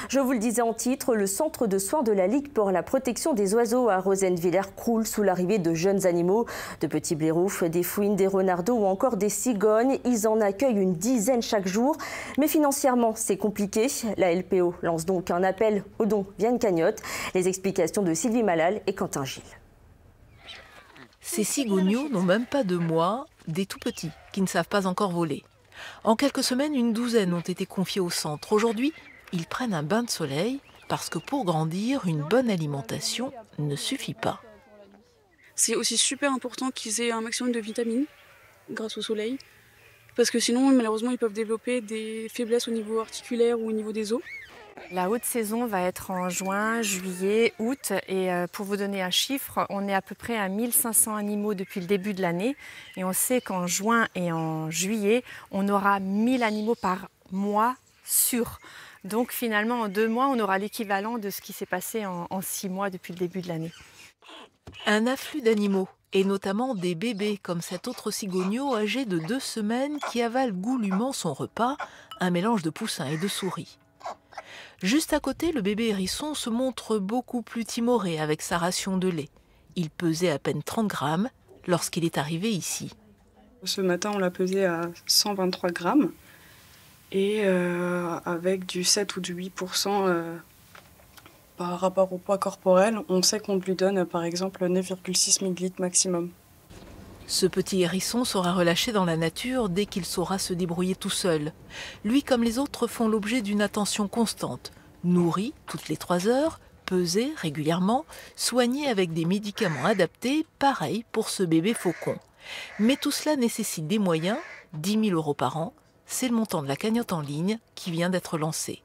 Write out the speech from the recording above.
Je vous le disais en titre, le centre de soins de la Ligue pour la protection des oiseaux à Rosenwiller croule sous l'arrivée de jeunes animaux, de petits blaireaux, des fouines, des renardeaux ou encore des cigognes. Ils en accueillent une dizaine chaque jour. Mais financièrement, c'est compliqué. La LPO lance donc un appel aux dons via une cagnotte. Les explications de Sylvie Malal et Quentin Gilles. Ces cigognos n'ont même pas 2 mois, des tout petits qui ne savent pas encore voler. En quelques semaines, une douzaine ont été confiés au centre. Aujourd'hui, ils prennent un bain de soleil parce que pour grandir, une bonne alimentation ne suffit pas. C'est aussi super important qu'ils aient un maximum de vitamines grâce au soleil. Parce que sinon, malheureusement, ils peuvent développer des faiblesses au niveau articulaire ou au niveau des os. La haute saison va être en juin, juillet, août. Et pour vous donner un chiffre, on est à peu près à 1500 animaux depuis le début de l'année. Et on sait qu'en juin et en juillet, on aura 1000 animaux par mois sûrs. Donc finalement, en 2 mois, on aura l'équivalent de ce qui s'est passé en 6 mois depuis le début de l'année. Un afflux d'animaux, et notamment des bébés, comme cet autre cigogno âgé de 2 semaines qui avale goulûment son repas, un mélange de poussins et de souris. Juste à côté, le bébé hérisson se montre beaucoup plus timoré avec sa ration de lait. Il pesait à peine 30 grammes lorsqu'il est arrivé ici. Ce matin, on l'a pesé à 123 grammes et avec du 7 ou du 8% par rapport au poids corporel, on sait qu'on lui donne par exemple 9,6 ml maximum. Ce petit hérisson sera relâché dans la nature dès qu'il saura se débrouiller tout seul. Lui, comme les autres, font l'objet d'une attention constante. Nourri toutes les 3 heures, pesé régulièrement, soigné avec des médicaments adaptés, pareil pour ce bébé faucon. Mais tout cela nécessite des moyens, 10 000 € par an. C'est le montant de la cagnotte en ligne qui vient d'être lancée.